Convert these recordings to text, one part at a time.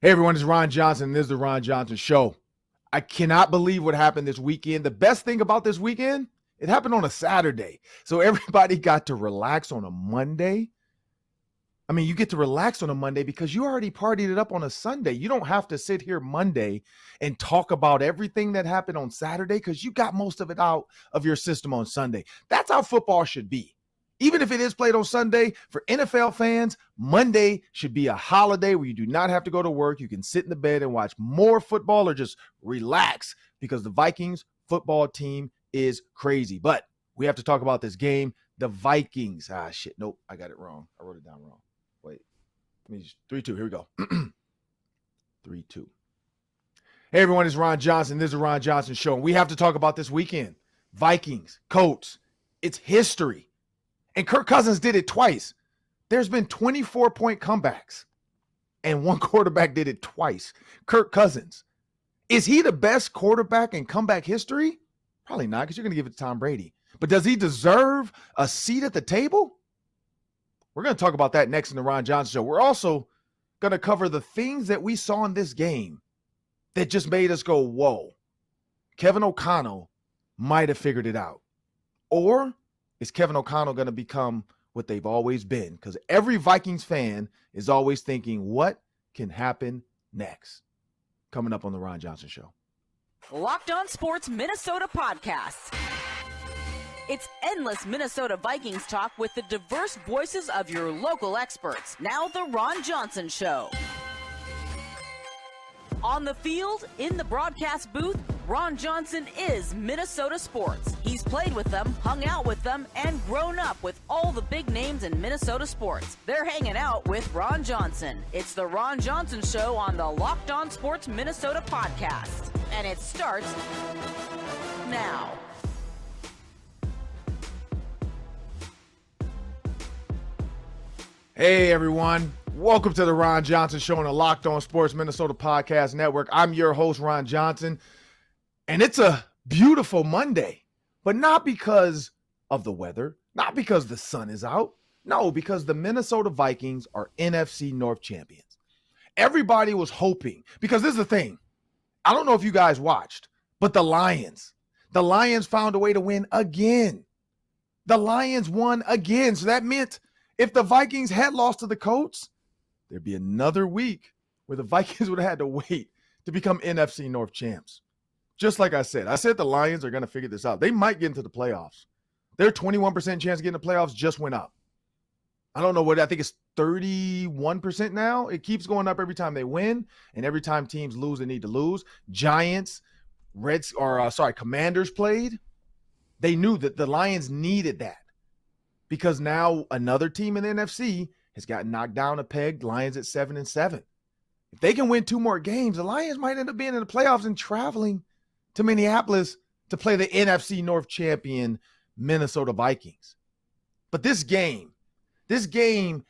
Hey everyone, it's Ron Johnson. This is the Ron Johnson Show. I cannot believe what happened this weekend. The best thing about this weekend, it happened on a Saturday. So everybody got to relax on a Monday. I mean, you get to relax on a Monday because you already partied it up on a Sunday. You don't have to sit here Monday and talk about everything that happened on Saturday because you got most of it out of your system on Sunday. That's how football should be. Even if it is played on Sunday, for NFL fans, Monday should be a holiday where you do not have to go to work. You can sit in the bed and watch more football or just relax because the Vikings football team is crazy. But we have to talk about this game. The Vikings. Nope, I got it wrong. I wrote it down wrong. Wait. Let me just 3-2. Here we go. 3-2. Hey, everyone, it's Ron Johnson. This is the Ron Johnson Show. And we have to talk about this weekend. Vikings, Colts. It's history. And Kirk Cousins did it twice. There's been 24-point comebacks, and one quarterback did it twice. Kirk Cousins. Is he the best quarterback in comeback history? Probably not, because you're going to give it to Tom Brady. But does he deserve a seat at the table? We're going to talk about that next in the Ron Johnson Show. We're also going to cover the things that we saw in this game that just made us go, whoa. Kevin O'Connell might have figured it out. Or is Kevin O'Connell going to become what they've always been? Because every Vikings fan is always thinking, what can happen next? Coming up on the Ron Johnson Show. Locked On Sports Minnesota Podcasts. It's endless Minnesota Vikings talk with the diverse voices of your local experts. Now the Ron Johnson Show. On the field, in the broadcast booth, Ron Johnson is Minnesota sports. He's played with them, hung out with them, and grown up with all the big names in Minnesota sports. They're hanging out with Ron Johnson. It's the Ron Johnson Show on the Locked On Sports Minnesota podcast. And it starts now. Hey, everyone. Welcome to the Ron Johnson Show on the Locked On Sports Minnesota Podcast Network. I'm your host, Ron Johnson, and it's a beautiful Monday, but not because of the weather, not because the sun is out. No, because the Minnesota Vikings are NFC North champions. Everybody was hoping, because this is the thing. I don't know if you guys watched, but the Lions found a way to win again. The Lions won again. So that meant if the Vikings had lost to the Colts, there'd be another week where the Vikings would have had to wait to become NFC North champs. Just like I said the Lions are going to figure this out. They might get into the playoffs. Their 21% chance of getting the playoffs just went up. I don't know what, I think it's 31% now. It keeps going up every time they win, and every time teams lose, they need to lose. Commanders played. They knew that the Lions needed that because now another team in the NFC has got knocked down a peg. Lions at 7-7. If they can win two more games, the Lions might end up being in the playoffs and traveling to Minneapolis to play the NFC North champion Minnesota Vikings. But this game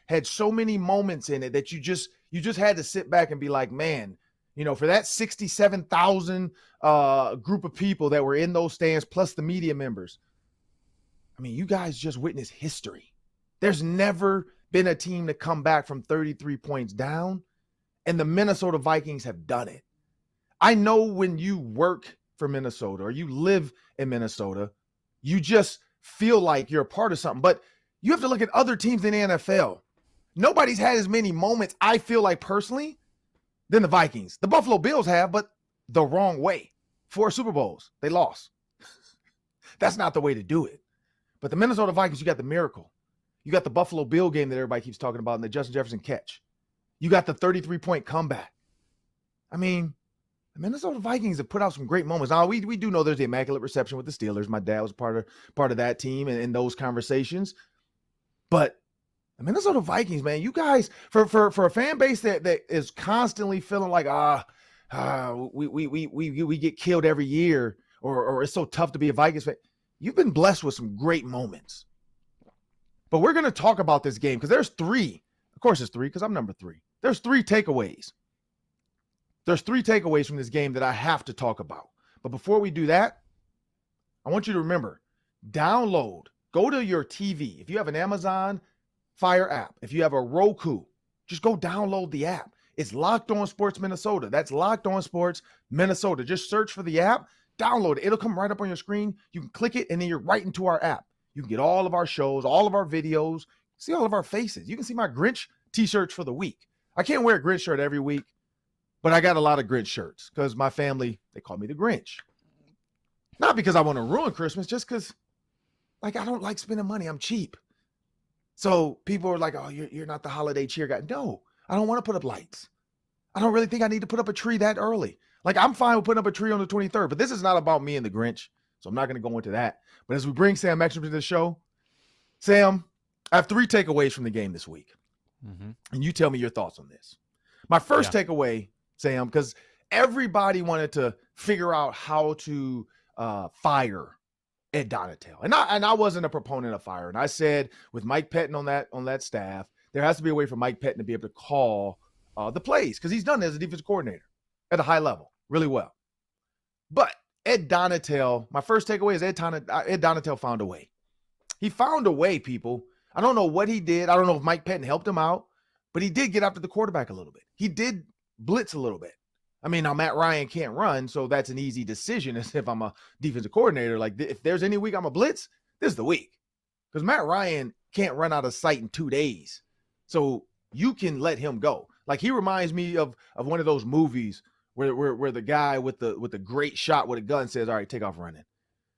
had so many moments in it that you just had to sit back and be like, man, for that 67,000 group of people that were in those stands, plus the media members, I mean, you guys just witnessed history. There's never been a team to come back from 33 points down, and the Minnesota Vikings have done it. I know when you work for Minnesota or you live in Minnesota, you just feel like you're a part of something, but you have to look at other teams in the NFL. Nobody's had as many moments, I feel like personally, than the Vikings. The Buffalo Bills have, but the wrong way. 4 Super Bowls, they lost. That's not the way to do it. But the Minnesota Vikings, you got the miracle. You got the Buffalo Bill game that everybody keeps talking about and the Justin Jefferson catch. You got the 33-point comeback. I mean, the Minnesota Vikings have put out some great moments. Now, we do know there's the immaculate reception with the Steelers. My dad was part of that team and in those conversations. But the Minnesota Vikings, man, you guys, for a fan base that is constantly feeling like, we get killed every year or it's so tough to be a Vikings fan, you've been blessed with some great moments. But we're going to talk about this game because there's 3. Of course, it's 3 because I'm number 3. There's 3 takeaways. There's 3 takeaways from this game that I have to talk about. But before we do that, I want you to remember, go to your TV. If you have an Amazon Fire app, if you have a Roku, just go download the app. It's Locked On Sports Minnesota. That's Locked On Sports Minnesota. Just search for the app, download it. It'll come right up on your screen. You can click it, and then you're right into our app. You can get all of our shows, all of our videos, see all of our faces. You can see my Grinch t-shirts for the week. I can't wear a Grinch shirt every week, but I got a lot of Grinch shirts because my family, they call me the Grinch. Not because I want to ruin Christmas, just because, like, I don't like spending money. I'm cheap. So people are like, oh, you're not the holiday cheer guy. No, I don't want to put up lights. I don't really think I need to put up a tree that early. Like, I'm fine with putting up a tree on the 23rd, but this is not about me and the Grinch, so I'm not going to go into that. But as we bring Sam Exum to the show, Sam, I have 3 takeaways from the game this week. And you tell me your thoughts on this. My first takeaway, Sam, because everybody wanted to figure out how to fire Ed Donatel. And I wasn't a proponent of firing. I said with Mike Pettin on that staff, there has to be a way for Mike Pettin to be able to call the plays because he's done it as a defensive coordinator at a high level really well. But Ed Donatel, my first takeaway is Ed Donatel found a way. He found a way, people. I don't know what he did. I don't know if Mike Pettin helped him out, but he did get after the quarterback a little bit. He did blitz a little bit. I mean, now Matt Ryan can't run, so that's an easy decision as if I'm a defensive coordinator. Like, if there's any week I'm a blitz, this is the week. Because Matt Ryan can't run out of sight in 2 days. So you can let him go. Like, he reminds me of one of those movies where the guy with the great shot with a gun says, all right, take off running.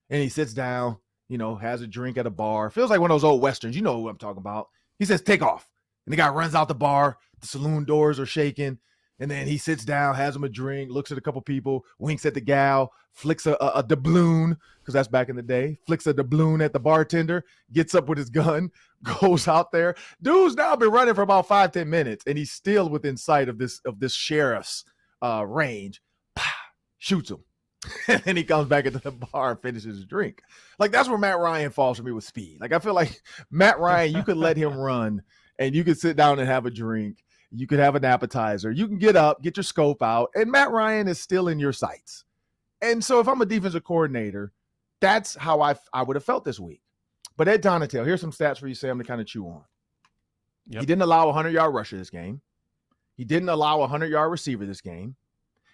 And he sits down, has a drink at a bar. Feels like one of those old Westerns. You know who I'm talking about. He says, take off. And the guy runs out the bar. The saloon doors are shaking. And then he sits down, has him a drink, looks at a couple people, winks at the gal, flicks a doubloon, because that's back in the day, flicks a doubloon at the bartender, gets up with his gun, goes out there. Dude's now been running for about 5-10 minutes, and he's still within sight of this sheriff's range. Pow, shoots him. And then he comes back into the bar and finishes his drink. Like, that's where Matt Ryan falls for me with speed. Like, I feel like Matt Ryan, you could let him run, and you could sit down and have a drink. You could have an appetizer. You can get up, get your scope out, and Matt Ryan is still in your sights. And so if I'm a defensive coordinator, that's how I would have felt this week. But Ed Donatel, here's some stats for you, Sam, to kind of chew on. Yep. He didn't allow a 100-yard rusher this game. He didn't allow a 100-yard receiver this game.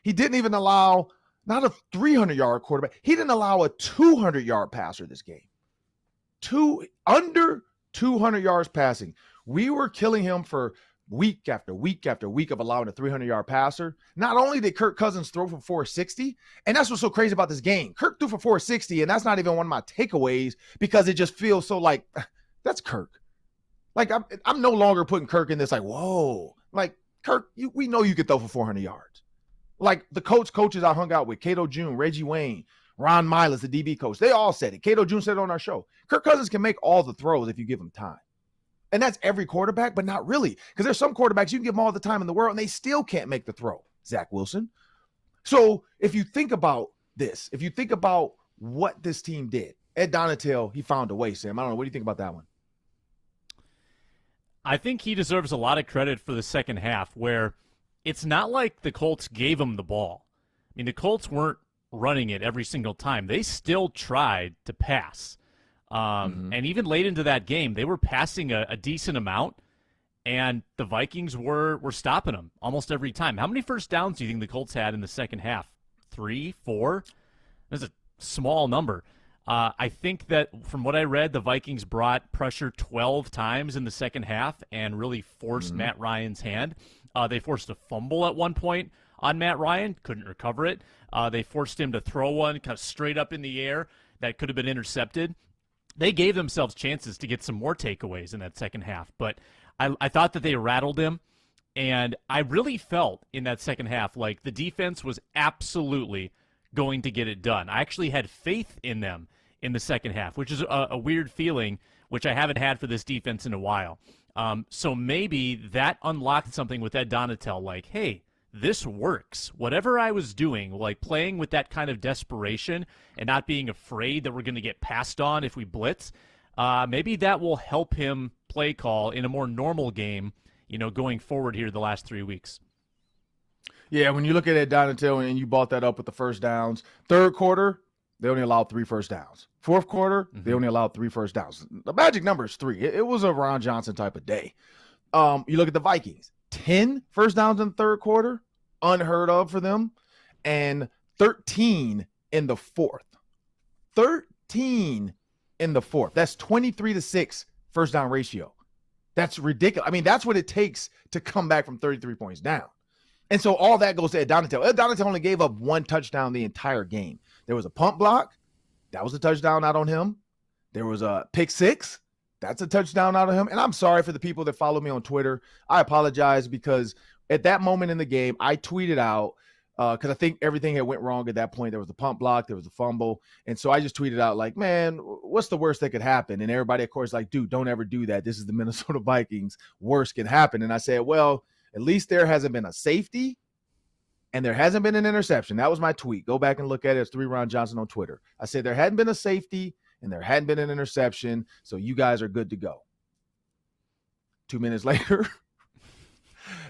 He didn't even allow not a 300-yard quarterback. He didn't allow a 200-yard passer this game. Under 200 yards passing. We were killing him for week after week after week of allowing a 300-yard passer. Not only did Kirk Cousins throw for 460, and that's what's so crazy about this game. Kirk threw for 460, and that's not even one of my takeaways because it just feels so like, that's Kirk. Like, I'm no longer putting Kirk in this like, whoa. Like, Kirk, we know you could throw for 400 yards. Like, the coaches I hung out with, Cato June, Reggie Wayne, Ron Miles, the DB coach, they all said it. Cato June said it on our show. Kirk Cousins can make all the throws if you give him time. And that's every quarterback, but not really. Because there's some quarterbacks, you can give them all the time in the world, and they still can't make the throw. Zach Wilson. So if you think about this, if you think about what this team did, Ed Donatel, he found a way, Sam. I don't know. What do you think about that one? I think he deserves a lot of credit for the second half, where it's not like the Colts gave him the ball. I mean, the Colts weren't running it every single time. They still tried to pass. And even late into that game, they were passing a decent amount, and the Vikings were stopping them almost every time. How many first downs do you think the Colts had in the second half? 3, 4? That's a small number. I think that from what I read, the Vikings brought pressure 12 times in the second half and really forced Matt Ryan's hand. They forced a fumble at one point on Matt Ryan, couldn't recover it. They forced him to throw one kind of straight up in the air that could have been intercepted. They gave themselves chances to get some more takeaways in that second half, but I thought that they rattled him, and I really felt in that second half like the defense was absolutely going to get it done. I actually had faith in them in the second half, which is a weird feeling, which I haven't had for this defense in a while. So maybe that unlocked something with Ed Donatel, like, hey, this works. Whatever I was doing, like playing with that kind of desperation and not being afraid that we're going to get passed on if we blitz, maybe that will help him play call in a more normal game, going forward here the last 3 weeks. Yeah, when you look at Ed Donatel and you bought that up with the first downs, third quarter, they only allowed 3 first downs. Fourth quarter, they only allowed 3 first downs. The magic number is 3. It was a Ron Johnson type of day. You look at the Vikings. 10 first downs in the third quarter, unheard of for them, and 13 in the fourth. 13 in the fourth. That's 23-6 first down ratio. That's ridiculous. I mean, that's what it takes to come back from 33 points down. And so all that goes to Ed Donatel. Ed Donatel only gave up one touchdown the entire game. There was a punt block. That was a touchdown out on him. There was a pick six. That's a touchdown out of him. And I'm sorry for the people that follow me on Twitter. I apologize because at that moment in the game, I tweeted out, because I think everything had went wrong at that point. There was a punt block. There was a fumble. And so I just tweeted out like, man, what's the worst that could happen? And everybody, of course, like, dude, don't ever do that. This is the Minnesota Vikings. Worst can happen. And I said, well, at least there hasn't been a safety and there hasn't been an interception. That was my tweet. Go back and look at it. It's 3 Ron Johnson on Twitter. I said there hadn't been a safety and there hadn't been an interception. So you guys are good to go. 2 minutes later,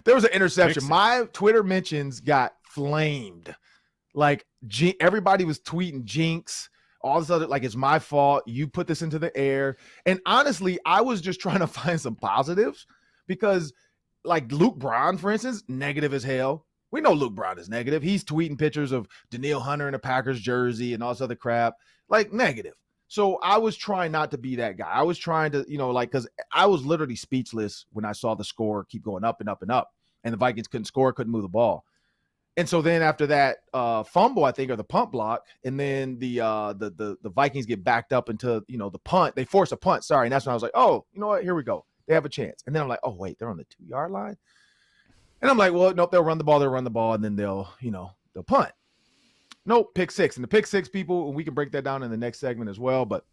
there was an interception. My Twitter mentions got flamed. Like everybody was tweeting jinx, all this other, like, it's my fault. You put this into the air. And honestly, I was just trying to find some positives because, like, Luke Braun, for instance, negative as hell. We know Luke Braun is negative. He's tweeting pictures of Danielle Hunter in a Packers jersey and all this other crap, like, negative. So I was trying not to be that guy. I was trying to, because I was literally speechless when I saw the score keep going up and up and up, and the Vikings couldn't score, couldn't move the ball. And so then after that fumble, I think, or the punt block, and then the Vikings get backed up into, the punt. They force a punt, sorry. And that's when I was like, oh, you know what? Here we go. They have a chance. And then I'm like, oh, wait, they're on the 2-yard line? And I'm like, well, nope, they'll run the ball, and then they'll punt. Nope, pick six. And the pick six, people, we can break that down in the next segment as well, but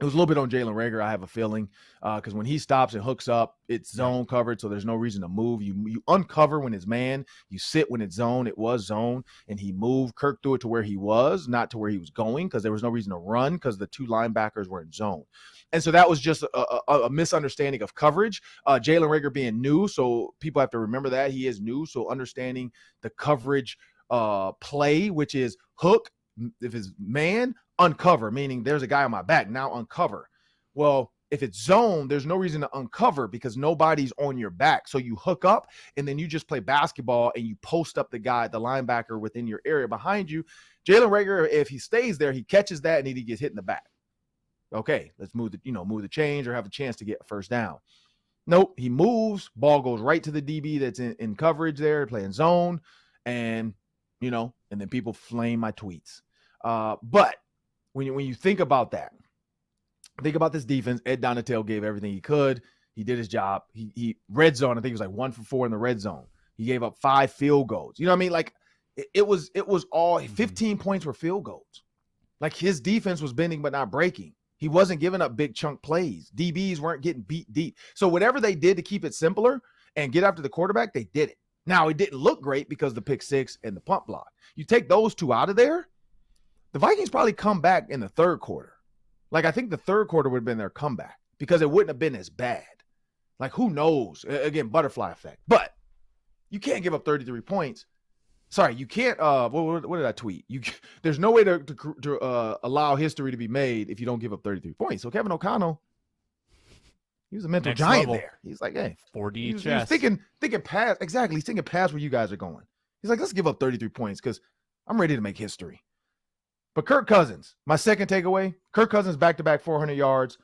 it was a little bit on Jalen Reagor, I have a feeling, because when he stops and hooks up, it's zone covered, so there's no reason to move. You uncover when it's man. You sit when it's zone. It was zone, and he moved. Kirk threw it to where he was, not to where he was going, because there was no reason to run because the 2 linebackers were in zone. And so that was just a misunderstanding of coverage. Jalen Reagor being new, so people have to remember that. He is new, so understanding the coverage play, which is hook, if it's man, uncover, meaning there's a guy on my back, now uncover. Well, if it's zone, there's no reason to uncover because nobody's on your back. So you hook up and then you just play basketball and you post up the guy, the linebacker within your area behind you. Jalen Reagor, if he stays there, he catches that and he gets hit in the back. Okay, let's move the chains or have a chance to get a first down. Nope, he moves, ball goes right to the DB that's in coverage there, playing zone, and and then people flame my tweets. But when you think about that, think about this defense. Ed Donatel gave everything he could. He did his job. He red zone, I think it was like 1 for 4 in the red zone. He gave up 5 field goals. You know what I mean? Like it was all 15 points were field goals. Like his defense was bending but not breaking. He wasn't giving up big chunk plays. DBs weren't getting beat deep. So whatever they did to keep it simpler and get after the quarterback, they did it. Now, it didn't look great because the pick six and the punt block. You take those 2 out of there, the Vikings probably come back in the third quarter. Like, I think the third quarter would have been their comeback because it wouldn't have been as bad. Like, who knows? Again, butterfly effect. But you can't give up 33 points. Sorry, you can't. What did I tweet? There's no way to allow history to be made if you don't give up 33 points. So Kevin O'Connell, he was a mental giant level. There. He's like, hey, 40 he was thinking past. Exactly, he's thinking past where you guys are going. He's like, let's give up 33 points because I'm ready to make history. But Kirk Cousins, my second takeaway, Kirk Cousins back-to-back 400 yards,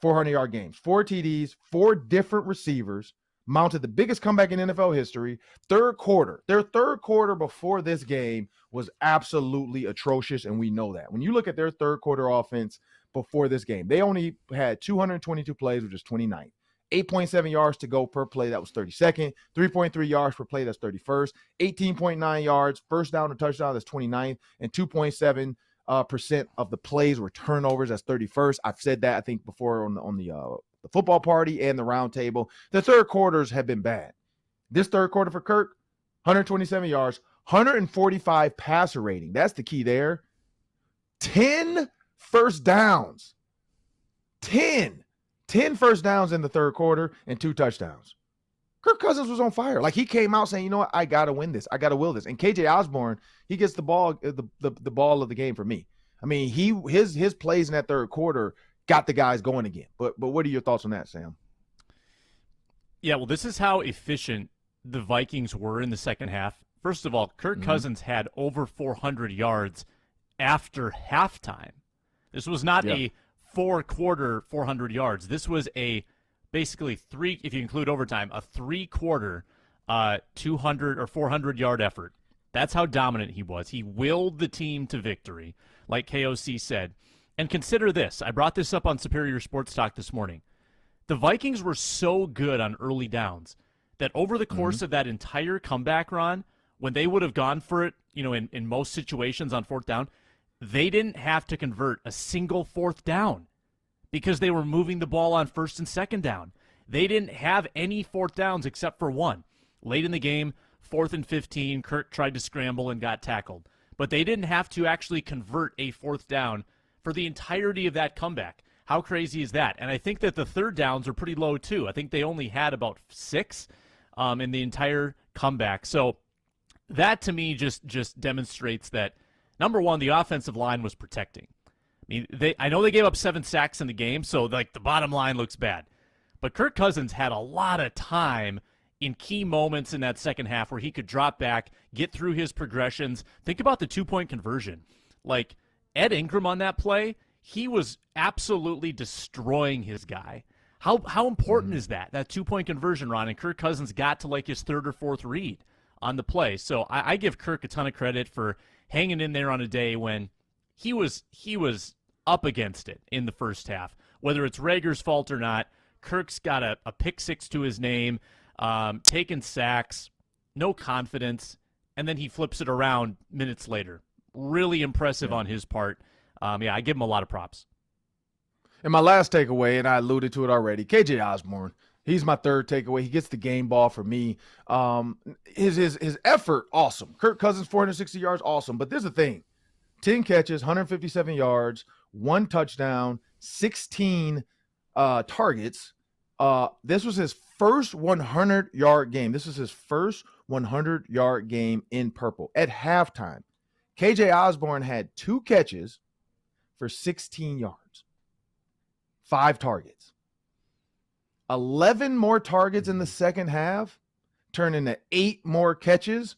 400-yard games, 4 TDs, 4 different receivers, mounted the biggest comeback in NFL history. Their third quarter before this game was absolutely atrocious, and we know that. When you look at their third quarter offense before this game, they only had 222 plays, which is 29th. 8.7 yards to go per play, that was 32nd. 3.3 yards per play, that's 31st. 18.9 yards, first down to touchdown, that's 29th. And 2.7% of the plays were turnovers, that's 31st. I've said that, I think, before on the football party and the round table. The third quarters have been bad. This third quarter for Kirk, 127 yards, 145 passer rating. That's the key there. 10 first downs. 10 first downs in the third quarter and 2 touchdowns. Kirk Cousins was on fire. Like, he came out saying, you know what, I got to win this. I got to will this. And KJ Osborne, he gets the ball, the ball of the game for me. I mean, his plays in that third quarter got the guys going again. But what are your thoughts on that, Sam? Yeah, well, this is how efficient the Vikings were in the second half. First of all, Kirk Cousins had over 400 yards after halftime. This was not a four-quarter 400 yards. This was a basically three, if you include overtime, a three-quarter 200 or 400-yard effort. That's how dominant he was. He willed the team to victory, like KOC said. And consider this. I brought this up on Superior Sports Talk this morning. The Vikings were so good on early downs that over the course of that entire comeback run, when they would have gone for it, in most situations on fourth down, they didn't have to convert a single fourth down because they were moving the ball on first and second down. They didn't have any fourth downs except for one. Late in the game, 4th and 15, Kirk tried to scramble and got tackled. But they didn't have to actually convert a fourth down for the entirety of that comeback. How crazy is that? And I think that the third downs are pretty low, too. I think they only had about 6 in the entire comeback. So that, to me, just demonstrates that, number one, the offensive line was protecting. I mean, I know they gave up 7 sacks in the game, so the bottom line looks bad. But Kirk Cousins had a lot of time in key moments in that second half where he could drop back, get through his progressions. Think about the 2-point conversion. Like, Ed Ingram on that play, he was absolutely destroying his guy. How important is that 2-point conversion, Ron? And Kirk Cousins got to like his 3rd or 4th read on the play. So I give Kirk a ton of credit for hanging in there on a day when he was up against it in the first half. Whether it's Rager's fault or not, Kirk's got a pick 6 to his name, taking sacks, no confidence, and then he flips it around minutes later. Really impressive on his part. I give him a lot of props. And my last takeaway, and I alluded to it already, KJ Osborne. He's my third takeaway. He gets the game ball for me. His effort, awesome. Kirk Cousins, 460 yards, awesome. But there's the thing. 10 catches, 157 yards, 1 touchdown, 16 targets. This was his first 100-yard game. This was his first 100-yard game in purple. At halftime, KJ Osborne had 2 catches for 16 yards, 5 targets. 11 more targets in the second half turned into 8 more catches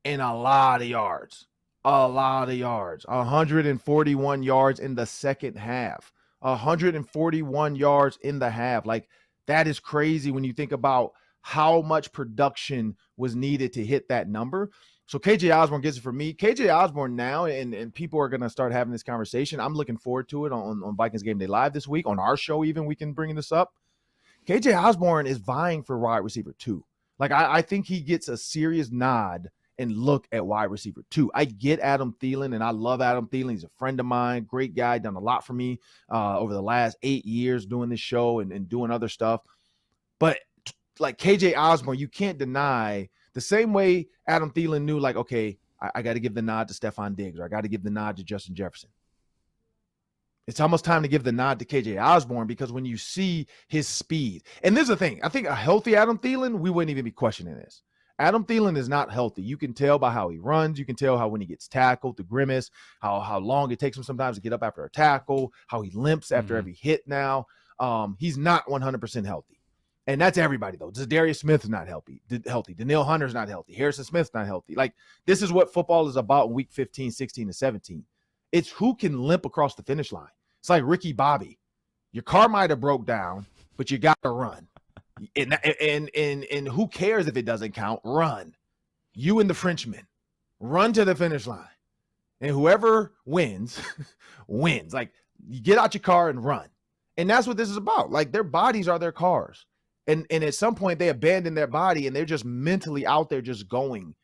and a lot of yards. 141 yards in the second half. 141 yards in the half. Like, that is crazy when you think about how much production was needed to hit that number. So KJ Osborne gets it for me. KJ Osborne now, and people are going to start having this conversation. I'm looking forward to it on Vikings Game Day Live this week. On our show even, we can bring this up. KJ Osborne is vying for wide receiver 2. Like, I think he gets a serious nod and look at wide receiver 2. I get Adam Thielen, and I love Adam Thielen. He's a friend of mine, great guy, done a lot for me over the last 8 years doing this show and doing other stuff. But like KJ Osborne, you can't deny the same way Adam Thielen knew, like, okay, I got to give the nod to Stephon Diggs, or I got to give the nod to Justin Jefferson. It's almost time to give the nod to KJ Osborne, because when you see his speed, and this is the thing, I think a healthy Adam Thielen, we wouldn't even be questioning this. Adam Thielen is not healthy. You can tell by how he runs. You can tell how when he gets tackled, the grimace, how long it takes him sometimes to get up after a tackle, how he limps after every hit now. He's not 100% healthy. And that's everybody, though. Za'Darius Smith is not healthy. Danielle Hunter's not healthy. Harrison Smith's not healthy. Like, this is what football is about in week 15, 16, and 17. It's who can limp across the finish line. It's like Ricky Bobby. Your car might have broke down, but you got to run. And who cares if it doesn't count? Run. You and the Frenchman. Run to the finish line. And whoever wins, wins. Like, you get out your car and run. And that's what this is about. Like, their bodies are their cars. And at some point, they abandon their body, and they're just mentally out there just going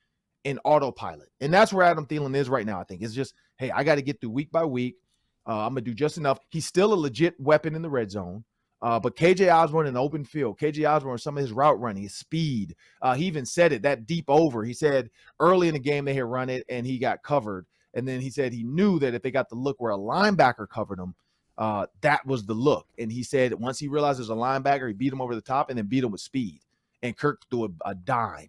in autopilot. And that's where Adam Thielen is right now, I think. It's just, hey, I got to get through week by week. I'm going to do just enough. He's still a legit weapon in the red zone. But KJ Osborne in the open field, KJ Osborne, some of his route running, his speed. He even said it, that deep over. He said early in the game they had run it, and he got covered. And then he said he knew that if they got the look where a linebacker covered him, that was the look. And he said once he realized there's a linebacker, he beat him over the top and then beat him with speed. And Kirk threw a dime.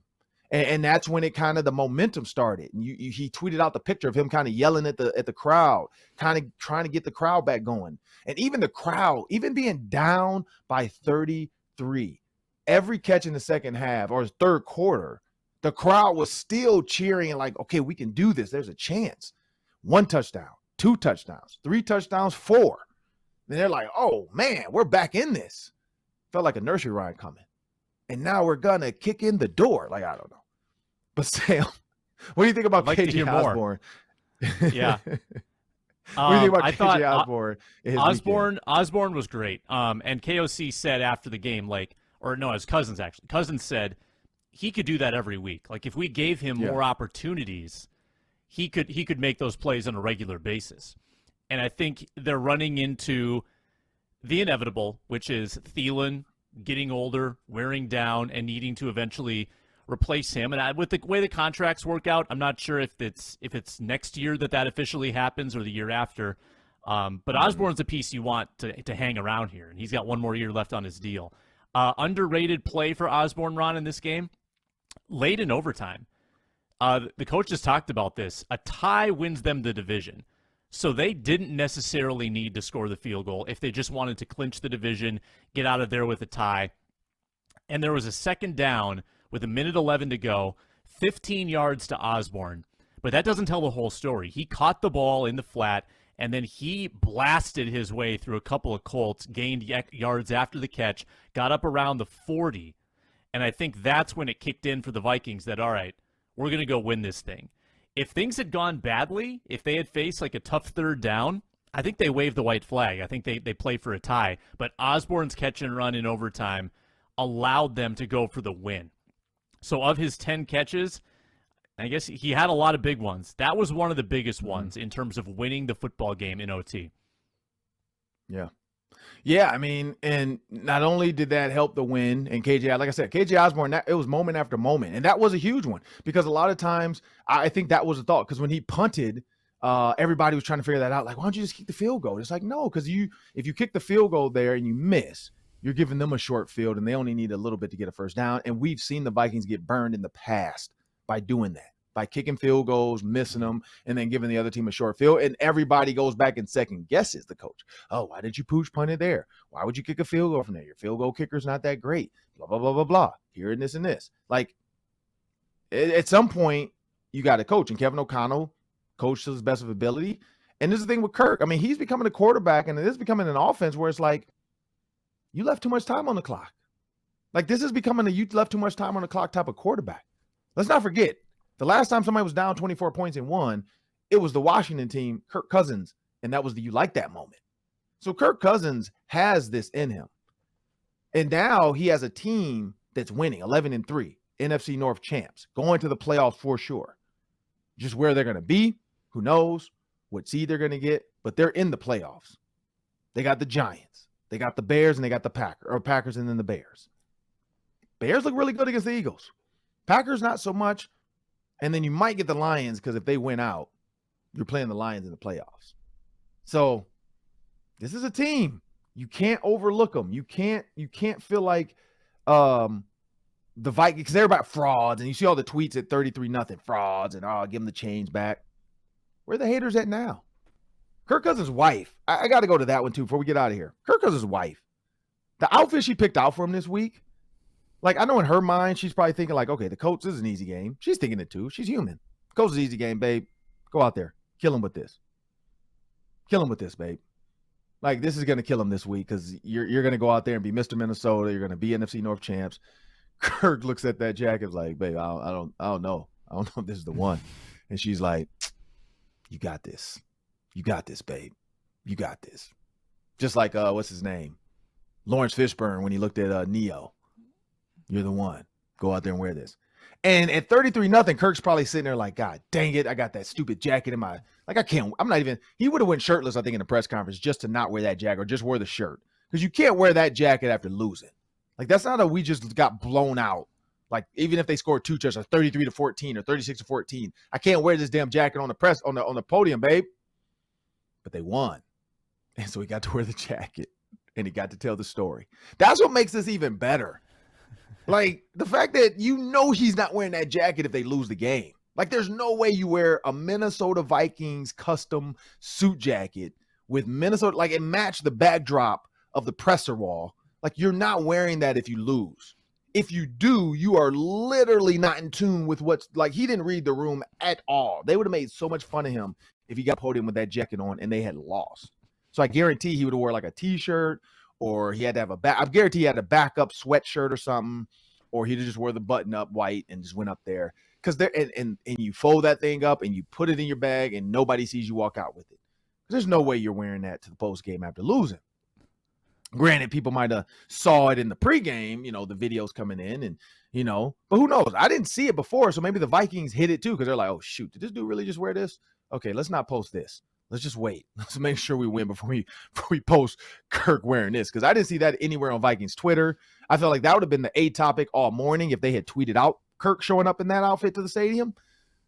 And that's when it kind of the momentum started. And he tweeted out the picture of him kind of yelling at the crowd, kind of trying to get the crowd back going. And even the crowd, even being down by 33 every catch in the second half or third quarter, the crowd was still cheering and like, okay, we can do this. There's a chance. 1 touchdown, 2 touchdowns, 3 touchdowns, 4. Then they're like, oh, man, we're back in this. Felt like a nursery rhyme coming. And now we're going to kick in the door. Like, I don't know. But Sam, what do you think about KJ Osborne? Yeah. What do you think about KJ Osborne? Osborne was great. And KOC said after the game, like, or no, it was Cousins actually. Cousins said he could do that every week. Like if we gave him more opportunities, he could make those plays on a regular basis. And I think they're running into the inevitable, which is Thielen getting older, wearing down, and needing to eventually replace him. And with the way the contracts work out, I'm not sure if it's next year that officially happens or the year after. But Osborne's a piece you want to hang around here, and he's got 1 more year left on his deal. Underrated play for Osborne, Ron, in this game, late in overtime. The coach just talked about this. A tie wins them the division. So they didn't necessarily need to score the field goal if they just wanted to clinch the division, get out of there with a tie. And there was a second down with 1:11 to go, 15 yards to Osborne. But that doesn't tell the whole story. He caught the ball in the flat, and then he blasted his way through a couple of Colts, gained yards after the catch, got up around the 40. And I think that's when it kicked in for the Vikings that, all right, we're going to go win this thing. If things had gone badly, if they had faced like a tough third down, I think they waved the white flag. I think they play for a tie. But Osborne's catch and run in overtime allowed them to go for the win. So of his 10 catches, I guess he had a lot of big ones. That was one of the biggest ones in terms of winning the football game in OT. Yeah. Yeah, I mean, and not only did that help the win, and KJ, like I said, KJ Osborne, it was moment after moment, and that was a huge one because a lot of times I think that was a thought because when he punted, everybody was trying to figure that out. Like, why don't you just kick the field goal? It's like, no, because if you kick the field goal there and you miss, you're giving them a short field, and they only need a little bit to get a first down. And we've seen the Vikings get burned in the past by doing that, by kicking field goals, missing them, and then giving the other team a short field. And everybody goes back and second guesses the coach. Oh, why did you pooch punt it there? Why would you kick a field goal from there? Your field goal kicker's not that great. Blah, blah, blah, blah, blah. Here and this and this. Like, at some point, you got to coach. And Kevin O'Connell coached to his best of ability. And this is the thing with Kirk. I mean, he's becoming a quarterback, and this is becoming an offense where it's like, you left too much time on the clock. Like, this is becoming a you left too much time on the clock type of quarterback. Let's not forget, the last time somebody was down 24 points and won, it was the Washington team, Kirk Cousins, and that was the you like that moment. So Kirk Cousins has this in him. And now he has a team that's winning 11-3, NFC North champs, going to the playoffs for sure. Just where they're going to be, who knows, what seed they're going to get, but they're in the playoffs. They got the Giants, they got the Bears, and they got the Packers and then the Bears. Bears look really good against the Eagles. Packers, not so much. And then you might get the Lions because if they win out, you're playing the Lions in the playoffs. So this is a team. You can't overlook them. You can't feel like the Vikings, because they're about frauds, and you see all the tweets at 33-0 frauds, and give them the change back. Where are the haters at now? Kirk Cousins' wife. I got to go to that one too before we get out of here. Kirk Cousins' wife. The outfit she picked out for him this week. Like, I know in her mind, she's probably thinking like, okay, the Colts is an easy game. She's thinking it too. She's human. Colts is an easy game, babe. Go out there. Kill him with this. Kill him with this, babe. Like, this is going to kill him this week because you're going to go out there and be Mr. Minnesota. You're going to be NFC North champs. Kirk looks at that jacket like, babe, I don't know. I don't know if this is the one. And she's like, you got this. You got this, babe. You got this. Just like, what's his name? Lawrence Fishburne when he looked at Neo. You're the one. Go out there and wear this. And at 33-0, Kirk's probably sitting there like, God dang it, I got that stupid jacket in my, like, he would have went shirtless, I think, in the press conference just to not wear that jacket or just wear the shirt. Because you can't wear that jacket after losing. Like, that's not we just got blown out. Like, even if they scored 2 touchdowns, 33-14 or 36-14, I can't wear this damn jacket on the podium, babe. But they won. And so he got to wear the jacket and he got to tell the story. That's what makes this even better. Like, the fact that he's not wearing that jacket if they lose the game. Like, there's no way you wear a Minnesota Vikings custom suit jacket with Minnesota, like, it matched the backdrop of the presser wall. Like, you're not wearing that if you lose. if you do, you are literally not in tune with what's like. He didn't read the room at all. They would have made so much fun of him if he got podium with that jacket on and they had lost. So I guarantee he would have wore like a t-shirt, or he had to have I guarantee he had a backup sweatshirt or something, or he'd just wear the button up white and just went up there. Because there and you fold that thing up and you put it in your bag and nobody sees you walk out with it. There's no way you're wearing that to the post game after losing. Granted, people might have saw it in the pregame, the videos coming in and, but who knows? I didn't see it before. So maybe the Vikings hit it too. Cause they're like, oh shoot, did this dude really just wear this? Okay, let's not post this. Let's just wait. Let's make sure we win before we post Kirk wearing this. Cause I didn't see that anywhere on Vikings Twitter. I felt like that would have been the A topic all morning if they had tweeted out Kirk showing up in that outfit to the stadium.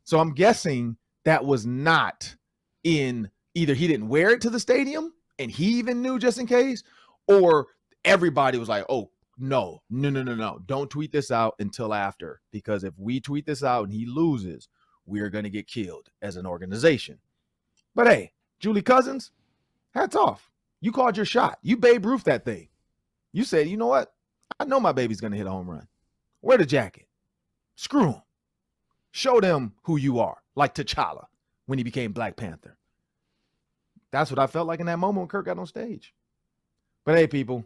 So I'm guessing that was not in either he didn't wear it to the stadium and he even knew just in case, or everybody was like, oh, no. Don't tweet this out until after, because if we tweet this out and he loses, we are going to get killed as an organization. But hey, Julie Cousins, hats off. You called your shot. You Babe Ruth that thing. You said, you know what? I know my baby's going to hit a home run. Wear the jacket. Screw him. Show them who you are, like T'Challa when he became Black Panther. That's what I felt like in that moment when Kirk got on stage. But hey, people,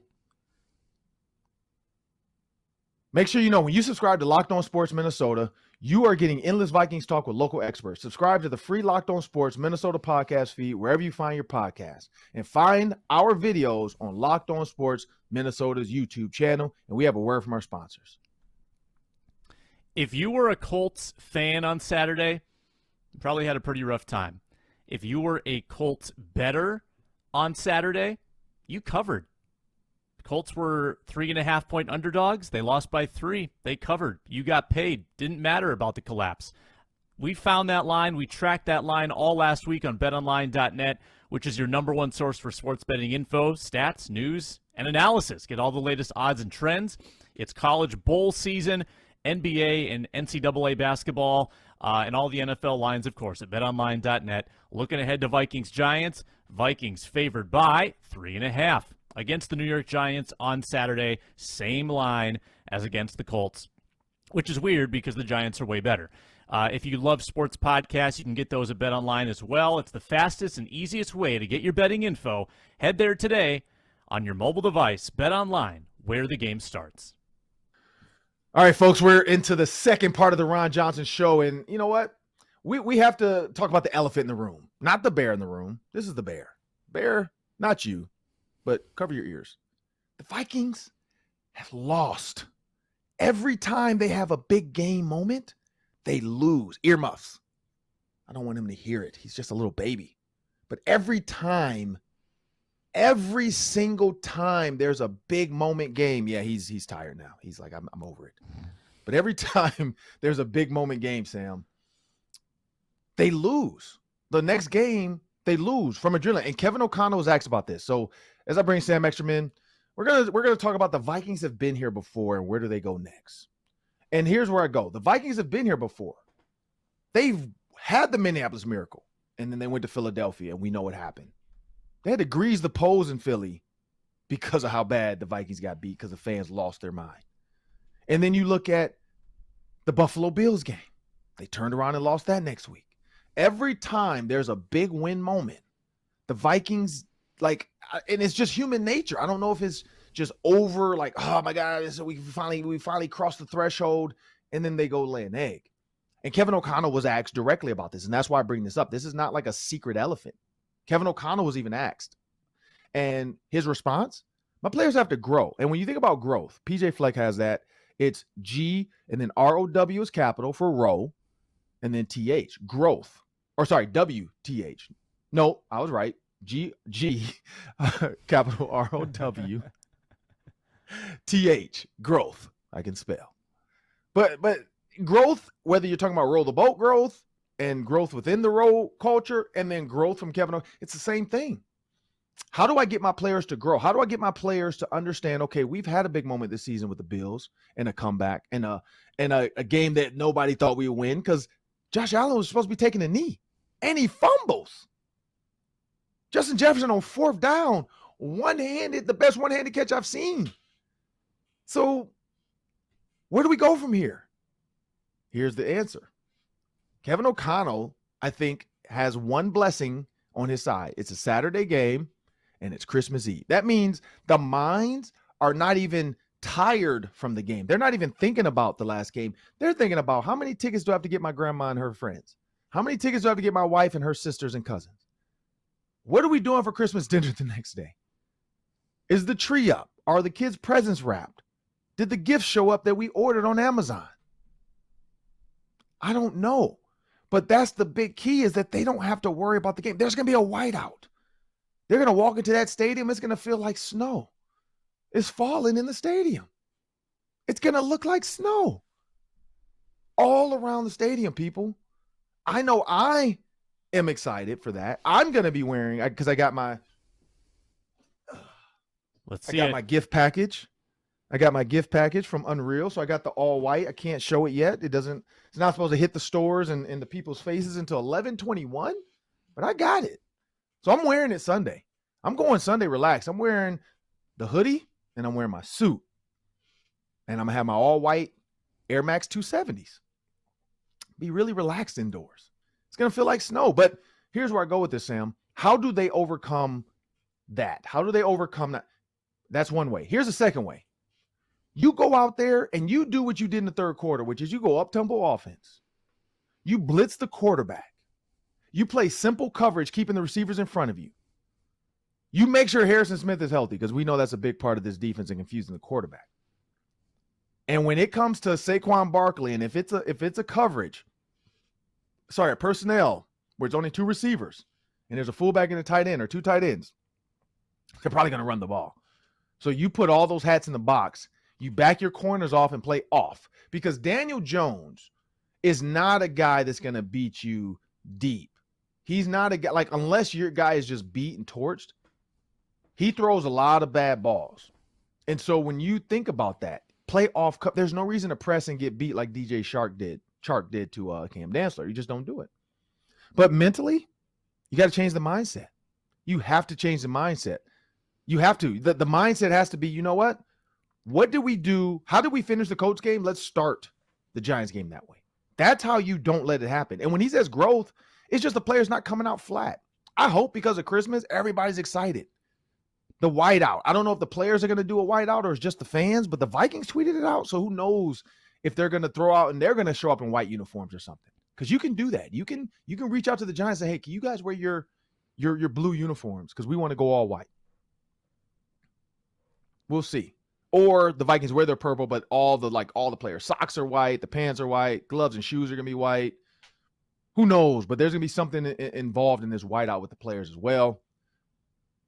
make sure when you subscribe to Locked On Sports Minnesota, you are getting endless Vikings talk with local experts. Subscribe to the free Locked On Sports Minnesota podcast feed wherever you find your podcasts. And find our videos on Locked On Sports Minnesota's YouTube channel. And we have a word from our sponsors. If you were a Colts fan on Saturday, you probably had a pretty rough time. If you were a Colts bettor on Saturday, you covered. The Colts were 3.5-point underdogs. They lost by 3. They covered. You got paid. Didn't matter about the collapse. We found that line. We tracked that line all last week on betonline.net, which is your number one source for sports betting info, stats, news, and analysis. Get all the latest odds and trends. It's college bowl season, NBA and NCAA basketball, and all the NFL lines, of course, at betonline.net. Looking ahead to Vikings-Giants. Vikings favored by 3.5 against the New York Giants on Saturday. Same line as against the Colts, which is weird because the Giants are way better. If you love sports podcasts, you can get those at BetOnline as well. It's the fastest and easiest way to get your betting info. Head there today on your mobile device. BetOnline, where the game starts. All right, folks, we're into the second part of the Ron Johnson show. And you know what? We have to talk about the elephant in the room, not the bear in the room. This is the bear. Bear, not you, but cover your ears. The Vikings have lost. Every time they have a big game moment, they lose. Earmuffs. I don't want him to hear it. He's just a little baby. But every single time there's a big moment game, yeah, he's tired now. He's like, I'm over it. But every time there's a big moment game, Sam, they lose. The next game, they lose from adrenaline. And Kevin O'Connell was asked about this. So as I bring Sam Extraman in, we're gonna talk about the Vikings have been here before and where do they go next. And here's where I go. The Vikings have been here before. They've had the Minneapolis Miracle, and then they went to Philadelphia, and we know what happened. They had to grease the poles in Philly because of how bad the Vikings got beat, because the fans lost their mind. And then you look at the Buffalo Bills game. They turned around and lost that next week. Every time there's a big win moment, the Vikings, and it's just human nature. I don't know if it's just over, like, oh my God, so we finally crossed the threshold, and then they go lay an egg. And Kevin O'Connell was asked directly about this, and that's why I bring this up. This is not like a secret elephant. Kevin O'Connell was even asked. And his response, my players have to grow. And when you think about growth, PJ Fleck has that. It's G and then ROW is capital for row, and then TH, growth. Or sorry, WTH. No, I was right. G capital ROW TH, growth. I can spell. But growth, whether you're talking about roll the boat growth and growth within the row culture and then growth from Kevin, it's the same thing. How do I get my players to grow? How do I get my players to understand, okay, we've had a big moment this season with the Bills and a comeback and a game that nobody thought we would win because Josh Allen was supposed to be taking a knee and he fumbles. Justin Jefferson on fourth down, one-handed, the best one-handed catch I've seen. So Where do we go from here? Here's the answer. Kevin O'Connell, I think, has one blessing on his side. It's a Saturday game, and it's Christmas Eve. That means the minds are not even tired from the game. They're not even thinking about the last game. They're thinking about, how many tickets do I have to get my grandma and her friends? How many tickets do I have to get my wife and her sisters and cousins? What are we doing for Christmas dinner the next day? Is the tree up? Are the kids' presents wrapped? Did the gifts show up that we ordered on Amazon? I don't know. But that's the big key, is that they don't have to worry about the game. There's going to be a whiteout. They're going to walk into that stadium. It's going to feel like snow. It's falling in the stadium. It's going to look like snow all around the stadium, people. I know I am excited for that. I'm going to be wearing, because I got my my gift package. I got my gift package from Unreal. So I got the all white. I can't show it yet. It's not supposed to hit the stores and the people's faces until 11/21, but I got it. So I'm wearing it Sunday. I'm going Sunday relaxed. I'm wearing the hoodie and I'm wearing my suit. And I'm going to have my all white Air Max 270s. Be really relaxed indoors. It's going to feel like snow. But here's where I go with this, Sam. How do they overcome that? How do they overcome that? That's one way. Here's the second way. You go out there and you do what you did in the third quarter, which is you go up-tempo offense. You blitz the quarterback. You play simple coverage, keeping the receivers in front of you. You make sure Harrison Smith is healthy, because we know that's a big part of this defense and confusing the quarterback. And when it comes to Saquon Barkley, and if it's a coverage, a personnel where it's only two receivers and there's a fullback and a tight end or two tight ends, they're probably going to run the ball. So you put all those hats in the box. You back your corners off and play off, because Daniel Jones is not a guy that's going to beat you deep. He's not a guy, like, unless your guy is just beat and torched, he throws a lot of bad balls. And so when you think about that, play off, there's no reason to press and get beat like DJ Chark did to Cam Dantzler. You just don't do it. But mentally, you got to change the mindset. You have to change the mindset. You have to. The mindset has to be, you know what? What do we do? How do we finish the Colts game? Let's start the Giants game that way. That's how you don't let it happen. And when he says growth, it's just the players not coming out flat. I hope because of Christmas, everybody's excited. The whiteout. I don't know if the players are going to do a whiteout or it's just the fans, but the Vikings tweeted it out. So who knows if they're going to throw out and they're going to show up in white uniforms or something. Because you can do that. You can reach out to the Giants and say, hey, can you guys wear your blue uniforms? Because we want to go all white. We'll see. Or the Vikings wear their purple, but all the players' socks are white, the pants are white, gloves and shoes are going to be white. Who knows? But there's going to be something involved in this whiteout with the players as well.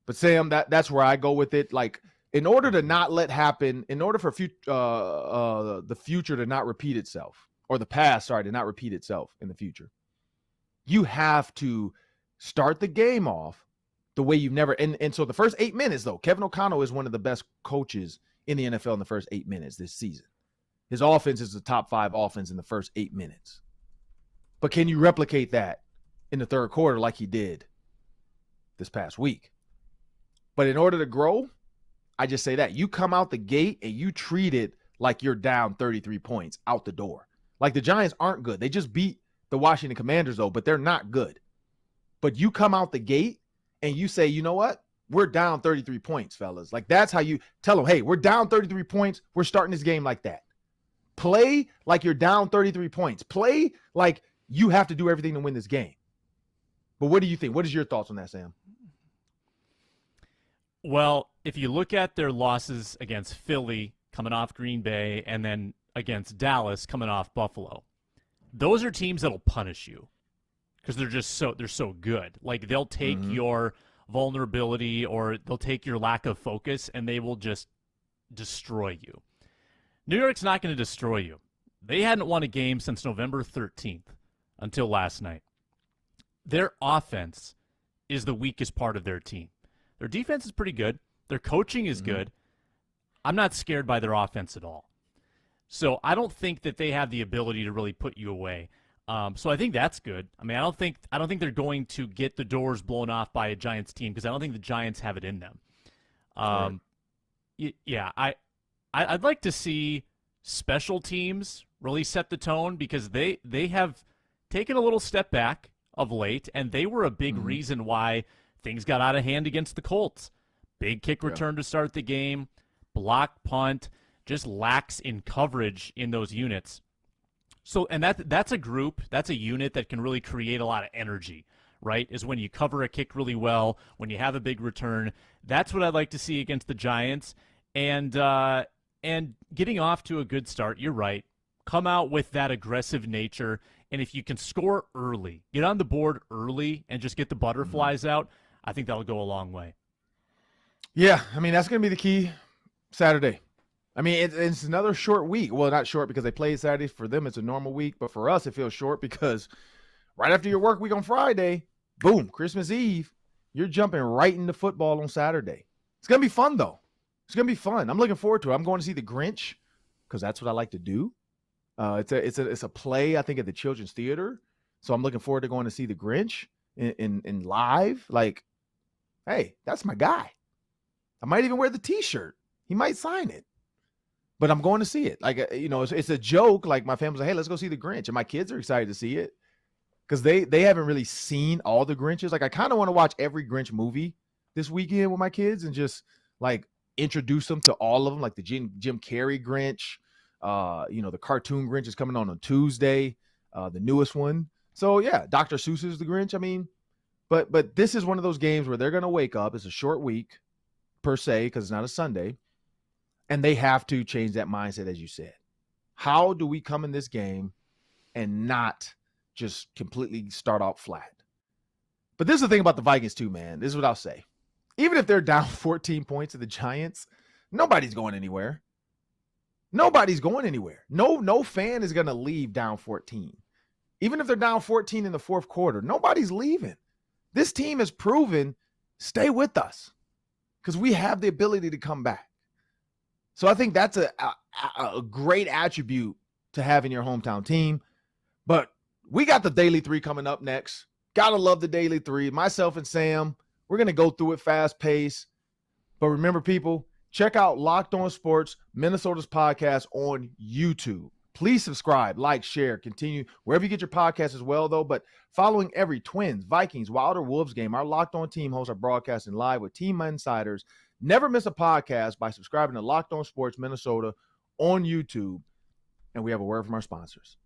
But Sam, that's where I go with it. Like, in order to not let happen, in order for the future to not repeat itself, or the past, to not repeat itself in the future, you have to start the game off the way you've never. And so the first 8 minutes, though, Kevin O'Connell is one of the best coaches in the NFL in the first 8 minutes this season. His offense is the top 5 offense in the first 8 minutes. But can you replicate that in the third quarter like he did this past week? But in order to grow, I just say that. You come out the gate and you treat it like you're down 33 points out the door. Like, the Giants aren't good. They just beat the Washington Commanders, though, but they're not good. But you come out the gate and you say, you know what? We're down 33 points, fellas. Like, that's how you tell them, hey, we're down 33 points. We're starting this game like that. Play like you're down 33 points. Play like you have to do everything to win this game. But what do you think? What is your thoughts on that, Sam? Well, if you look at their losses against Philly coming off Green Bay and then against Dallas coming off Buffalo, those are teams that'll punish you because they're so good. Like, they'll take your vulnerability or they'll take your lack of focus and they will just destroy you. New York's not going to destroy you. They hadn't won a game since November 13th until last night. Their offense is the weakest part of their team. Their defense is pretty good. Their coaching is good. I'm not scared by their offense at all. So I don't think that they have the ability to really put you away. So I think that's good. I mean, I don't think they're going to get the doors blown off by a Giants team because I don't think the Giants have it in them. Yeah, I'd like to see special teams really set the tone because they have taken a little step back of late, and they were a big reason why things got out of hand against the Colts. Big kick return to start the game, block punt, just lacks in coverage in those units. So, and that's a group, that's a unit that can really create a lot of energy, right? Is when you cover a kick really well, when you have a big return. That's what I'd like to see against the Giants. And getting off to a good start, you're right. Come out with that aggressive nature, and if you can score early, get on the board early and just get the butterflies out, I think that'll go a long way. Yeah, I mean, that's going to be the key Saturday. I mean, it's another short week. Well, not short because they played Saturday. For them, it's a normal week. But for us, it feels short because right after your work week on Friday, boom, Christmas Eve, you're jumping right into football on Saturday. It's going to be fun, though. It's going to be fun. I'm looking forward to it. I'm going to see The Grinch because that's what I like to do. It's a play, I think, at the Children's Theater. So I'm looking forward to going to see The Grinch in live. Like, hey, that's my guy. I might even wear the T-shirt. He might sign it. But I'm going to see it. Like, it's a joke. Like, my family's like, hey, let's go see The Grinch. And my kids are excited to see it because they haven't really seen all the Grinches. Like, I kind of want to watch every Grinch movie this weekend with my kids and just, like, introduce them to all of them. Like the Jim Carrey Grinch. The cartoon Grinch is coming on Tuesday, the newest one. So, yeah, Dr. Seuss's The Grinch. I mean, but this is one of those games where they're going to wake up. It's a short week, per se, because it's not a Sunday. And they have to change that mindset, as you said. How do we come in this game and not just completely start out flat? But this is the thing about the Vikings too, man. This is what I'll say. Even if they're down 14 points to the Giants, nobody's going anywhere. Nobody's going anywhere. No fan is going to leave down 14. Even if they're down 14 in the fourth quarter, nobody's leaving. This team has proven, stay with us because we have the ability to come back. So I think that's a great attribute to have in your hometown team. But we got the Daily 3 coming up next. Gotta love the Daily 3. Myself and Sam, we're going to go through it fast paced. But remember, people, check out Locked On Sports, Minnesota's podcast on YouTube. Please subscribe, like, share, continue wherever you get your podcasts as well, though. But following every Twins, Vikings, Wild or Wolves game, our Locked On team hosts are broadcasting live with team insiders. Never miss a podcast by subscribing to Locked On Sports Minnesota on YouTube. And we have a word from our sponsors.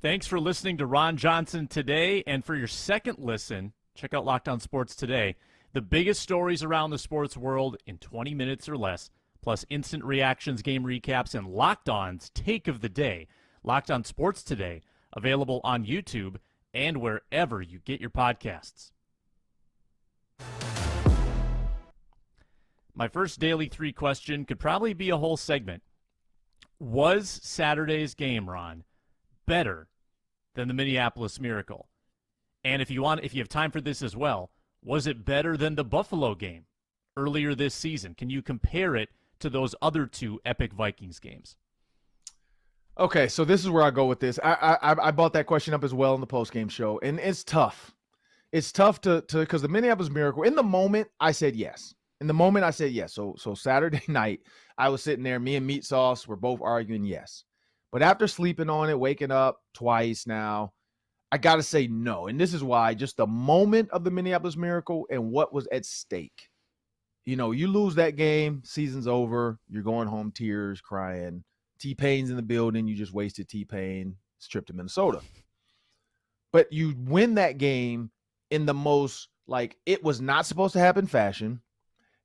Thanks for listening to Ron Johnson today. And for your second listen, check out Locked On Sports Today. The biggest stories around the sports world in 20 minutes or less, plus instant reactions, game recaps, and Locked On's take of the day. Locked On Sports Today, available on YouTube and wherever you get your podcasts. My first Daily 3 question could probably be a whole segment. Was Saturday's game, Ron, better than the Minneapolis Miracle? And if you have time for this as well, was it better than the Buffalo game earlier this season? Can you compare it to those other two epic Vikings games? Okay, so this is where I go with this. I brought that question up as well in the postgame show, and it's tough. It's tough to because the Minneapolis Miracle, in the moment, I said yes. So Saturday night, I was sitting there, me and Meat Sauce were both arguing yes. But after sleeping on it, waking up twice now, I got to say no. And this is why, just the moment of the Minneapolis Miracle and what was at stake. You lose that game, season's over, you're going home, tears, crying. T-Pain's in the building, you just wasted T-Pain, trip to Minnesota. But you win that game in the most, it was not supposed to happen fashion.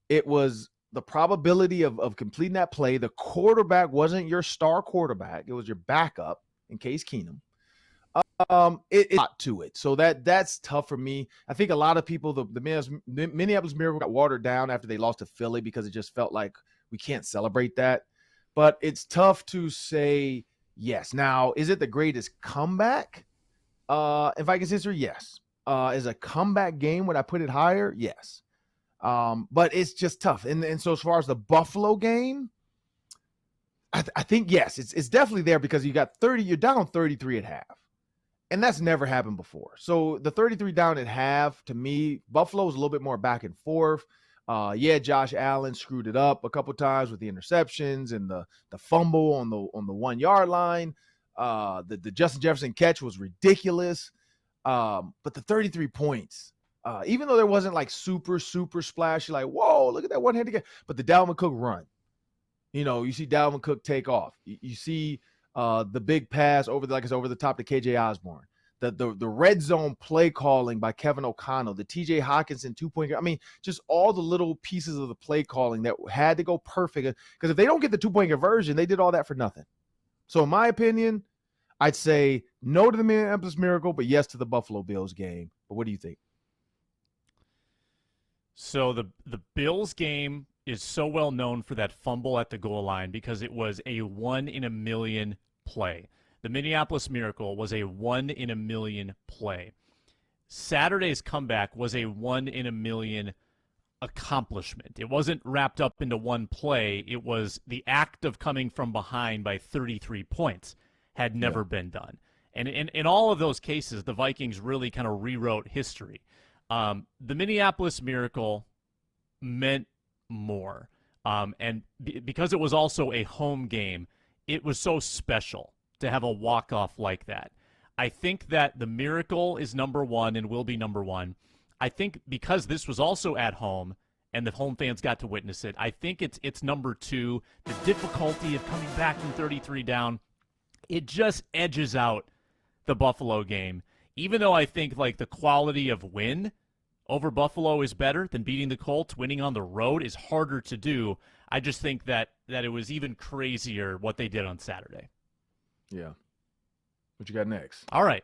It was the probability of completing that play. The quarterback wasn't your star quarterback. It was your backup in Case Keenum. It's not to it. So that's tough for me. I think a lot of people, the Minneapolis Miracle got watered down after they lost to Philly because it just felt like we can't celebrate that. But it's tough to say yes. Now, is it the greatest comeback in Vikings history? Yes. Is a comeback game, would I put it higher? Yes. But it's just tough. And so as far as the Buffalo game, I think, yes, it's definitely there because you're down 33 at half. And that's never happened before. So the 33 down at half, to me, Buffalo is a little bit more back and forth. Yeah, Josh Allen screwed it up a couple times with the interceptions and the fumble on the 1 yard line. The Justin Jefferson catch was ridiculous. But the 33 points, even though there wasn't like super splashy, like, whoa, look at that one-handed catch. But the Dalvin Cook run, you see Dalvin Cook take off. You see the big pass over the top to KJ Osborne. The red zone play calling by Kevin O'Connell, the TJ Hawkinson 2-point. I mean, just all the little pieces of the play calling that had to go perfect. Because if they don't get the 2-point conversion, they did all that for nothing. So in my opinion, I'd say no to the Minneapolis Miracle, but yes to the Buffalo Bills game. But what do you think? So the Bills game is so well known for that fumble at the goal line because it was a 1 in a million play. The Minneapolis Miracle was a 1 in a million play. Saturday's comeback was a 1 in a million accomplishment. It wasn't wrapped up into one play. It was the act of coming from behind by 33 points had never been done. And in all of those cases, the Vikings really kind of rewrote history. The Minneapolis Miracle meant more. And because it was also a home game, it was so special to have a walk-off like that. I think that the Miracle is number one and will be number one. I think because this was also at home and the home fans got to witness it, I think it's number two. The difficulty of coming back from 33 down, it just edges out the Buffalo game. Even though I think like the quality of win over Buffalo is better than beating the Colts, winning on the road is harder to do. I just think that it was even crazier what they did on Saturday. Yeah. What you got next? All right.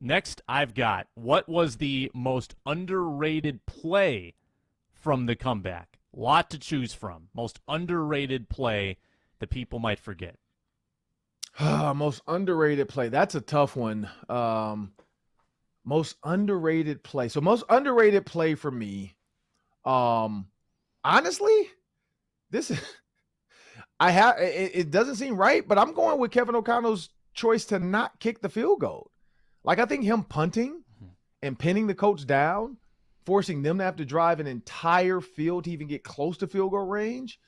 Next, I've got what was the most underrated play from the comeback? Lot to choose from. Most underrated play that people might forget. Most underrated play. That's a tough one. Most underrated play. So most underrated play for me, honestly, this is it doesn't seem right, but I'm going with Kevin O'Connell's choice to not kick the field goal. Like, I think him punting and pinning the Colts down, forcing them to have to drive an entire field to even get close to field goal range.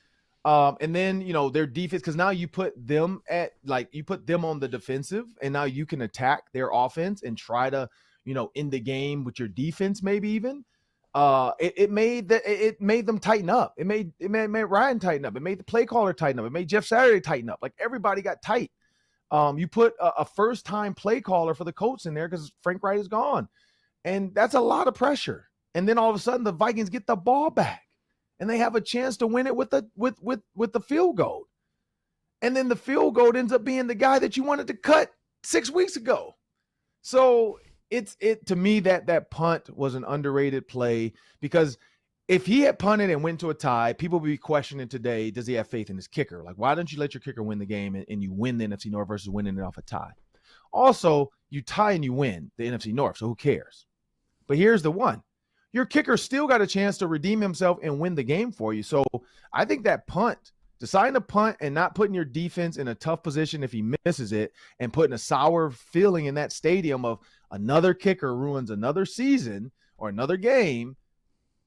And then, their defense, because now you put them on the defensive, and now you can attack their offense and try to, end the game with your defense, maybe even. It made them tighten up. It made Ryan tighten up. It made the play caller tighten up. It made Jeff Saturday tighten up. Like, everybody got tight. You put a first-time play caller for the Colts in there because Frank Wright is gone. And that's a lot of pressure. And then all of a sudden the Vikings get the ball back and they have a chance to win it with the field goal. And then the field goal ends up being the guy that you wanted to cut 6 weeks ago. So to me, that punt was an underrated play, because if he had punted and went to a tie, people would be questioning today, does he have faith in his kicker? Like, why don't you let your kicker win the game and you win the NFC North versus winning it off a tie? Also, you tie and you win the NFC North, so who cares? But here's the one. Your kicker still got a chance to redeem himself and win the game for you. So I think that punt, deciding to punt and not putting your defense in a tough position if he misses it, and putting a sour feeling in that stadium of another kicker ruins another season or another game,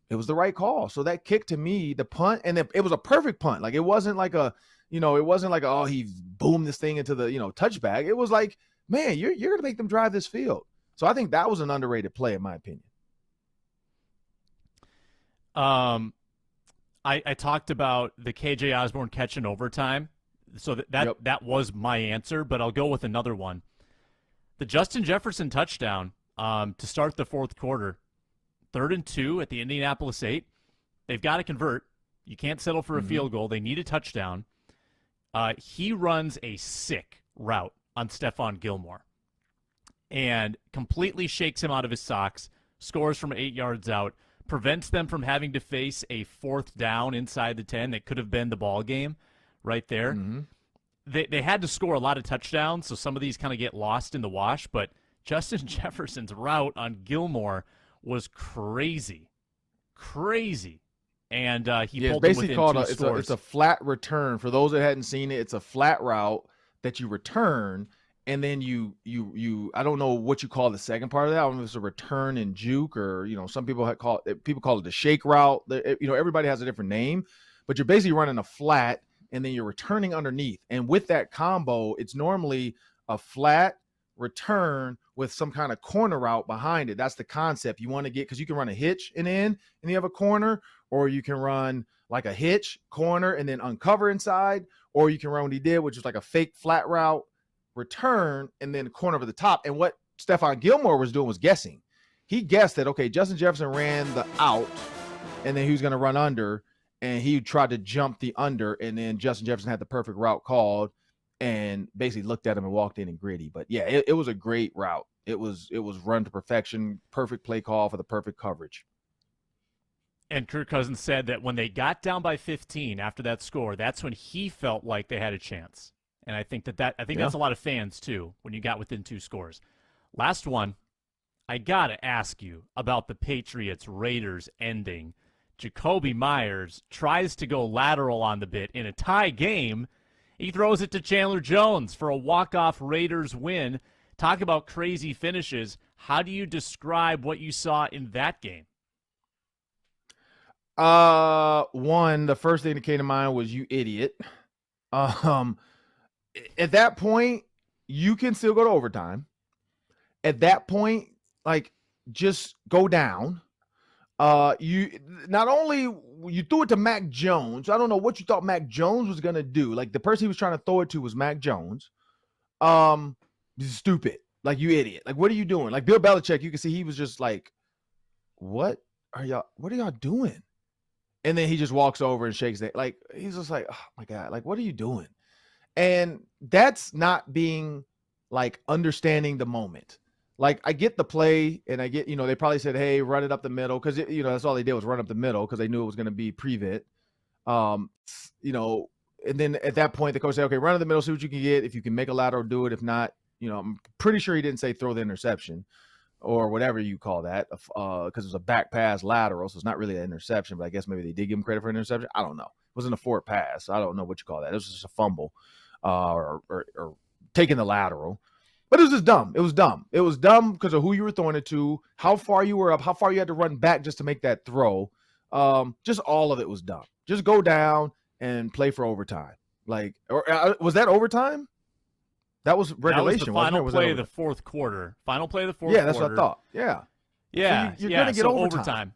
it was the right call. So that kick, to me, the punt, and it was a perfect punt. Like, it wasn't like oh, he boomed this thing into the, touchback. It was like, man, you're going to make them drive this field. So I think that was an underrated play, in my opinion. I talked about the KJ Osborne catch in overtime. So that was my answer, but I'll go with another one. The Justin Jefferson touchdown to start the fourth quarter. 3rd and 2 at the Indianapolis 8. They've got to convert. You can't settle for a field goal. They need a touchdown. He runs a sick route on Stephon Gilmore and completely shakes him out of his socks, scores from 8 yards out, prevents them from having to face a 4th down inside the 10 that could have been the ball game right there. Mm-hmm. They had to score a lot of touchdowns, so some of these kind of get lost in the wash, but Justin Jefferson's route on Gilmore was crazy. And he pulled them within 2 scores. It's a flat return. For those that hadn't seen it, it's a flat route that you return, and then you I don't know what you call the second part of that. I don't know if it's a return and juke, or some people call it the shake route. Everybody has a different name, but you're basically running a flat and then you're returning underneath. And with that combo, it's normally a flat return with some kind of corner route behind it. That's the concept you want to get, because you can run a hitch and you have a corner, or you can run like a hitch corner and then uncover inside, or you can run what he did, which is like a fake flat route return and then corner over the top. And what Stephon Gilmore was doing was guessing. He guessed that, okay, Justin Jefferson ran the out and then he was going to run under, and he tried to jump the under, and then Justin Jefferson had the perfect route called and basically looked at him and walked in and gritty. But yeah, it was a great route. It was run to perfection, perfect play call for the perfect coverage. And Kirk Cousins said that when they got down by 15 after that score, that's when he felt like they had a chance. And I think that's a lot of fans too, when you got within 2 scores. Last one, I got to ask you about the Patriots-Raiders ending. Jacoby Myers tries to go lateral on the bit in a tie game. He throws it to Chandler Jones for a walk-off Raiders win. Talk about crazy finishes. How do you describe what you saw in that game? One, the first thing that came to mind was, you idiot. At that point, you can still go to overtime. At that point, like, just go down. You not only you threw it to Mac Jones. I don't know what you thought Mac Jones was gonna do. Like, the person he was trying to throw it to was Mac Jones. Stupid. Like, you idiot. Like, what are you doing? Like, Bill Belichick, you can see he was just like, what are y'all doing? And then he just walks over and shakes it. Like, he's just like, oh my God, like, what are you doing? And that's not being, like, understanding the moment. Like, I get the play, and I get, they probably said, hey, run it up the middle, because, that's all they did was run up the middle, because they knew it was going to be prevent. And then at that point, the coach said, okay, run in the middle, see what you can get. If you can make a lateral, do it. If not, I'm pretty sure he didn't say throw the interception or whatever you call that, because it was a back pass lateral, so it's not really an interception, but I guess maybe they did give him credit for an interception. I don't know. It wasn't a forward pass. So I don't know what you call that. It was just a fumble or taking the lateral. But it was just dumb. It was dumb. It was dumb because of who you were throwing it to, how far you were up, how far you had to run back just to make that throw. Just all of it was dumb. Just go down and play for overtime. Like, was that overtime? That was regulation. That was the final play of the fourth quarter. Final play of the fourth quarter. Yeah, that's what I thought. Yeah. Yeah. So you're going to get overtime.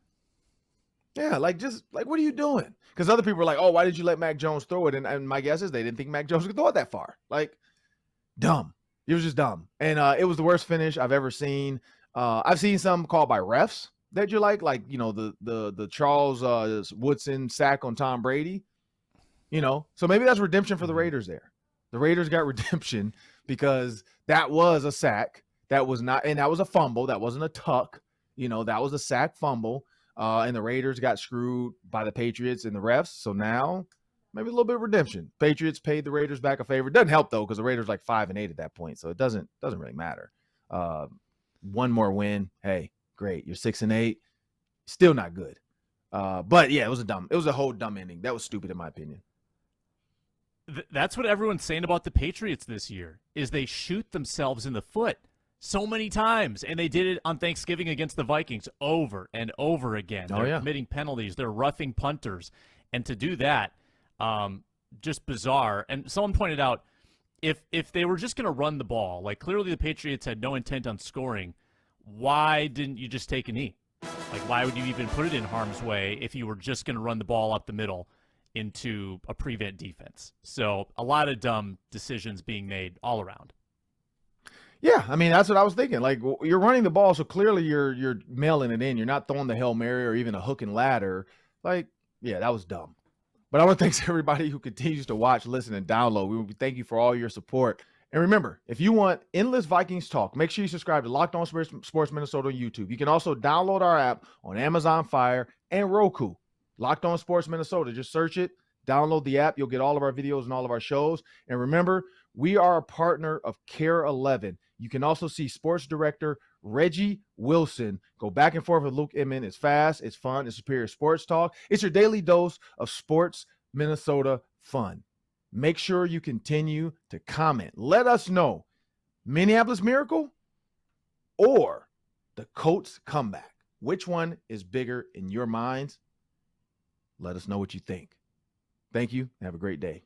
Yeah, what are you doing? Because other people are like, oh, why did you let Mac Jones throw it? And my guess is they didn't think Mac Jones could throw it that far. Like, dumb. It was just dumb. And it was the worst finish I've ever seen. I've seen some called by refs that you like the Charles Woodson sack on Tom Brady. So maybe that's redemption for the Raiders there. The Raiders got redemption because that was a sack. That was not, and that was a fumble. That wasn't a tuck. That was a sack fumble. And the Raiders got screwed by the Patriots and the refs. So now maybe a little bit of redemption. Patriots paid the Raiders back a favor. Doesn't help though, because the Raiders like 5-8 at that point, so it doesn't really matter. One more win, hey, great. You're 6-8, still not good. But yeah, it was a whole dumb ending. That was stupid in my opinion. That's what everyone's saying about the Patriots this year, is they shoot themselves in the foot so many times, and they did it on Thanksgiving against the Vikings over and over again. They're committing penalties. They're roughing punters, and to do that, just bizarre. And someone pointed out, if they were just going to run the ball, like clearly the Patriots had no intent on scoring, why didn't you just take a knee? Like, why would you even put it in harm's way if you were just going to run the ball up the middle into a prevent defense? So a lot of dumb decisions being made all around. Yeah, I mean, that's what I was thinking. Like, you're running the ball, so clearly you're mailing it in. You're not throwing the Hail Mary or even a hook and ladder. Like, yeah, that was dumb. But I want to thank everybody who continues to watch, listen, and download. We thank you for all your support. And remember, if you want endless Vikings talk, make sure you subscribe to Locked On Sports Minnesota on YouTube. You can also download our app on Amazon Fire and Roku. Locked On Sports Minnesota. Just search it, download the app. You'll get all of our videos and all of our shows. And remember, we are a partner of Care 11. You can also see sports director Reggie Wilson go back and forth with Luke Inman. It's fast, it's fun, it's superior sports talk. It's your daily dose of sports Minnesota fun. Make sure you continue to comment. Let us know. Minneapolis Miracle or the Colts comeback? Which one is bigger in your minds? Let us know what you think. Thank you. Have a great day.